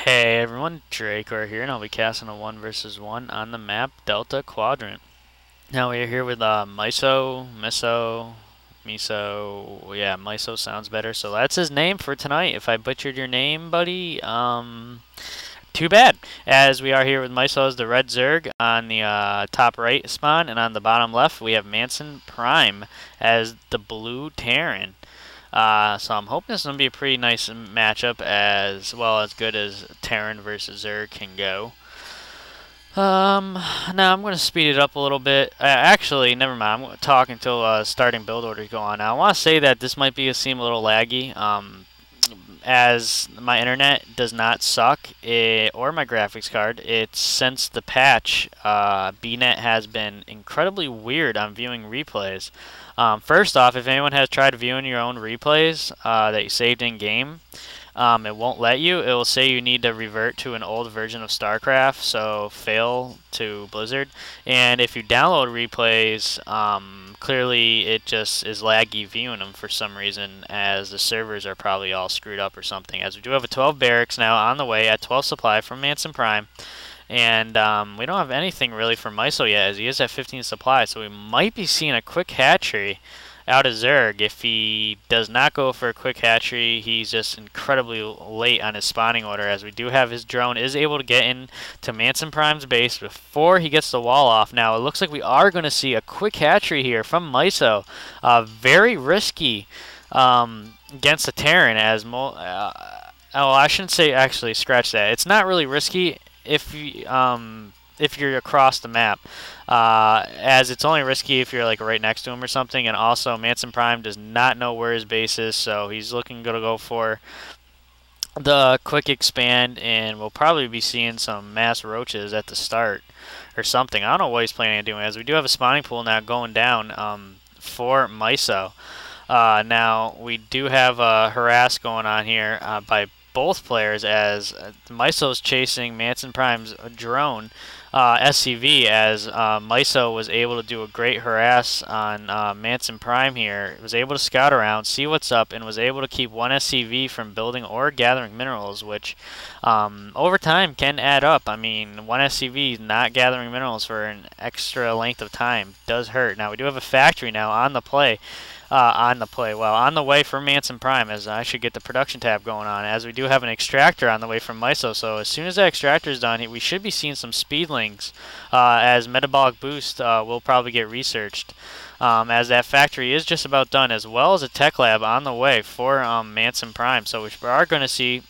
Hey everyone, Drake here, and I'll be casting a 1 versus 1 on the map Delta Quadrant. Now we're here with Miso. Yeah, Miso sounds better. So that's his name for tonight. If I butchered your name, buddy, too bad. As we are here with Miso as the red Zerg on the top right spawn, and on the bottom left we have MansonPrime as the blue Terran. So I'm hoping this is going to be a pretty nice matchup, as well as good as Terran versus Zerg can go. Um, Now I'm going to speed it up a little bit. Actually, never mind. I'm going to talk until starting build orders go on. Now I want to say that this might seem a little laggy. As my internet does not suck, or my graphics card. It's since the patch, BNet has been incredibly weird on viewing replays. First off, if anyone has tried viewing your own replays that you saved in game, it won't let you. It will say you need to revert to an old version of StarCraft, so fail to Blizzard. And if you download replays, clearly it just is laggy viewing them for some reason, as the servers are probably all screwed up or something. As we do have a 12 barracks now on the way at 12 supply from MansonPrime. And we don't have anything really for Miso yet, as he is at 15 supply, so we might be seeing a quick hatchery out of Zerg. If he does not go for a quick hatchery, he's just incredibly late on his spawning order, as we do have his drone is able to get in to MansonPrime's base before he gets the wall off. Now, it looks like we are going to see a quick hatchery here from Miso. Very risky against the Terran, as I shouldn't say, actually, scratch that. It's not really risky if you're across the map, as it's only risky if you're like right next to him or something. And also, MansonPrime does not know where his base is, so he's looking to go for the quick expand, and we'll probably be seeing some mass roaches at the start or something. I don't know what he's planning on doing, as we do have a spawning pool now going down for Miso. Now, we do have a harass going on here by both players, as Miso's chasing MansonPrime's drone SCV, as Miso was able to do a great harass on MansonPrime here. Was able to scout around, see what's up, and was able to keep one SCV from building or gathering minerals, which over time can add up. I mean, one SCV not gathering minerals for an extra length of time does hurt. Now, we do have a factory now on the play. On the way from MansonPrime, as I should get the production tab going on, as we do have an extractor on the way from Miso. So as soon as that extractor is done, we should be seeing some speedlings, as metabolic boost will probably get researched, as that factory is just about done, as well as a tech lab on the way for MansonPrime. So we are going to see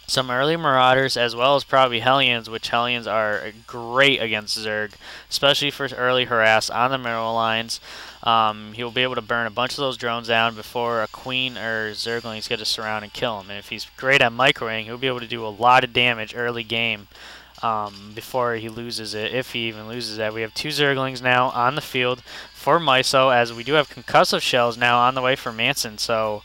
some early Marauders, as well as probably Hellions, which Hellions are great against Zerg, especially for early harass on the mineral lines. He'll be able to burn a bunch of those drones down before a Queen or Zerglings get to surround and kill him. And if he's great at microwing, he'll be able to do a lot of damage early game before he loses it, if he even loses that. We have two Zerglings now on the field for Miso, as we do have concussive shells now on the way for Manson. So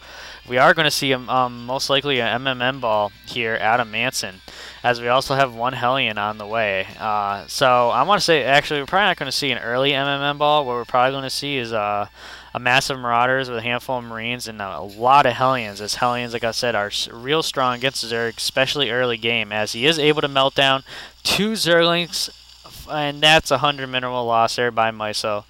we are going to see most likely an MMM ball here out of Manson, as we also have one Hellion on the way. So I want to say, actually, we're probably not going to see an early MMM ball. What we're probably going to see is a massive Marauders with a handful of Marines and a lot of Hellions, as Hellions, like I said, are real strong against Zerg, especially early game, as he is able to melt down two Zerglings, and that's 100 mineral loss there by Miso.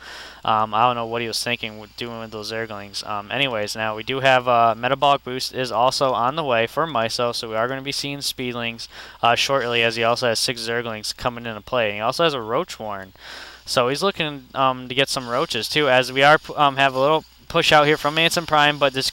I don't know what he was thinking doing with those Zerglings. Anyways, now we do have Metabolic Boost is also on the way for Miso, so we are going to be seeing Speedlings shortly, as he also has 6 Zerglings coming into play. And he also has a Roach Warren, so he's looking to get some roaches too, as we are have a little push out here from MansonPrime. But this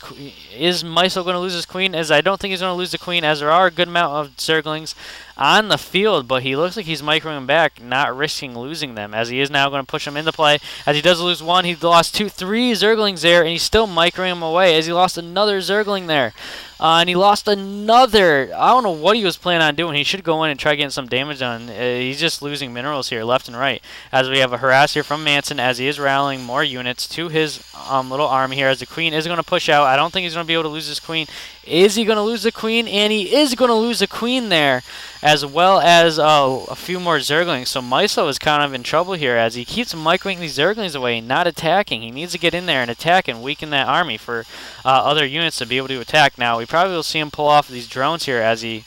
is Miso going to lose his queen? As I don't think he's going to lose the queen, as there are a good amount of Zerglings on the field, but he looks like he's microing back, not risking losing them, as he is now going to push them into play. As he does lose one, he lost 3 Zerglings there, and he's still microing them away, as he lost another Zergling there. And he lost another. I don't know what he was planning on doing. He should go in and try getting some damage done. He's just losing minerals here left and right. As we have a harass here from Manson, as he is rallying more units to his little army here, as the queen is going to push out. I don't think he's going to be able to lose his queen. Is he going to lose the queen? And he is going to lose the queen there, as well as a few more Zerglings. So Miso is kind of in trouble here, as he keeps microing these Zerglings away and not attacking. He needs to get in there and attack and weaken that army for other units to be able to attack. Now, we probably will see him pull off these drones here, as he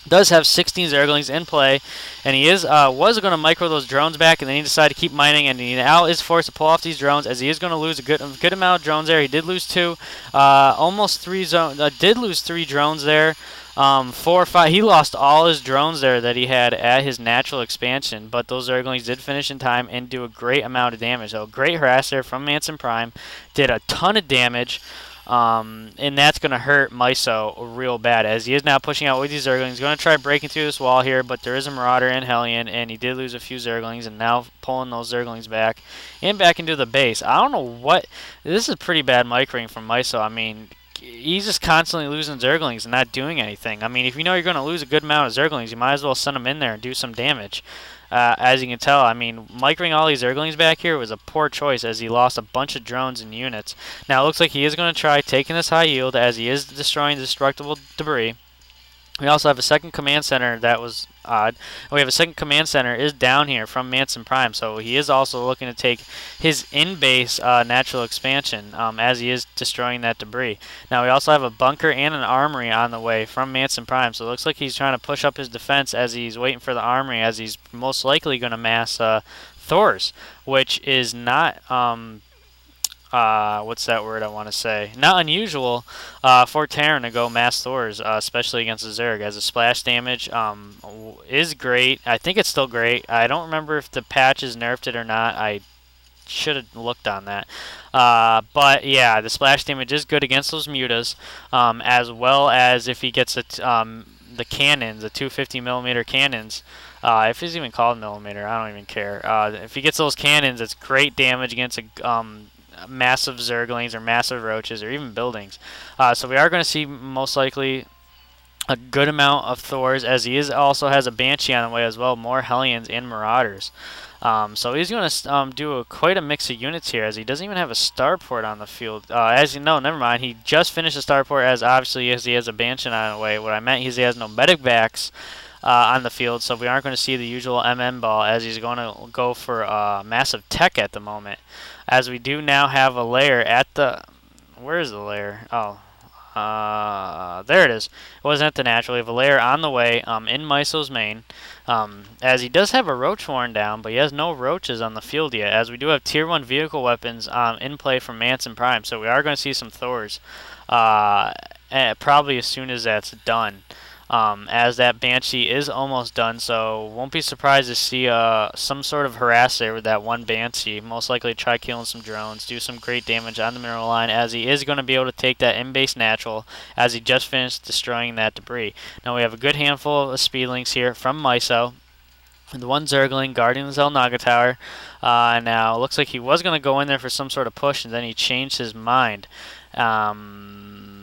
Does have 16 Zerglings in play, and he was going to micro those drones back, and then he decided to keep mining, and he now is forced to pull off these drones, as he is going to lose a good amount of drones there. He did lose 2, almost 3 did lose 3 drones there. 4 or 5. He lost all his drones there that he had at his natural expansion, but those Zerglings did finish in time and do a great amount of damage. So great harass there from MansonPrime. Did a ton of damage. And that's going to hurt Miso real bad, as he is now pushing out with these Zerglings. He's going to try breaking through this wall here, but there is a Marauder and Hellion, and he did lose a few Zerglings, and now pulling those Zerglings back and back into the base. I don't know what... This is pretty bad microing from Miso. I mean, he's just constantly losing Zerglings and not doing anything. I mean, if you know you're going to lose a good amount of Zerglings, you might as well send them in there and do some damage. As you can tell, I mean, microing all these Zerglings back here was a poor choice, as he lost a bunch of drones and units. Now, it looks like he is going to try taking this high yield, as he is destroying destructible debris. We also have a second command center. That was odd. We have a second command center is down here from MansonPrime, so he is also looking to take his in-base natural expansion, as he is destroying that debris. Now we also have a bunker and an armory on the way from MansonPrime, so it looks like he's trying to push up his defense as he's waiting for the armory, as he's most likely going to mass Thors, which is not... what's that word I want to say? Not unusual for Terran to go mass Thors, especially against the Zerg, as the splash damage is great. I think it's still great. I don't remember if the patch has nerfed it or not. I should have looked on that. But yeah, the splash damage is good against those mutas, as well as if he gets the cannons, the 250mm cannons. If it's even called millimeter, I don't even care. If he gets those cannons, it's great damage against a massive Zerglings or massive roaches or even buildings. So we are going to see most likely a good amount of Thors, as he also has a Banshee on the way as well, more Hellions and Marauders. So he's going to do quite a mix of units here, as he doesn't even have a starport on the field. As you know, never mind, he just finished a starport, as obviously as he has a Banshee on the way. What I meant is he has no medic backs on the field, so we aren't going to see the usual MM ball, as he's going to go for massive tech at the moment. As we do now have a lair at the... Where is the lair? Oh, there it is. It wasn't at the natural. We have a lair on the way in Miso's main, as he does have a roach warren down, but he has no roaches on the field yet, as we do have tier 1 vehicle weapons in play from MansonPrime, so we are going to see some Thors probably as soon as that's done. As that Banshee is almost done, so won't be surprised to see some sort of harass there with that one Banshee. Most likely try killing some drones, do some great damage on the mineral line, as he is going to be able to take that in-base natural, as he just finished destroying that debris. Now we have a good handful of speedlings here from Miso. The one Zergling guarding the Zelnaga Tower. Now it looks like he was going to go in there for some sort of push, and then he changed his mind.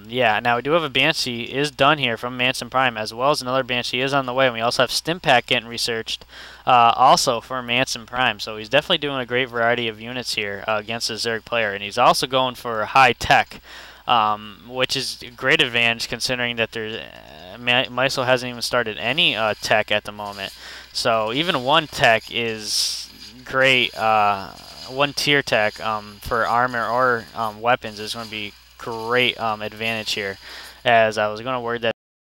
Yeah, now we do have a Banshee is done here from MansonPrime, as well as another Banshee is on the way. And we also have Stimpak getting researched also for MansonPrime. So he's definitely doing a great variety of units here against the Zerg player. And he's also going for high tech, which is a great advantage considering that there's Miso hasn't even started any tech at the moment. So even one tech is great. One tier tech for armor or weapons is going to be great advantage here, as I was going to word that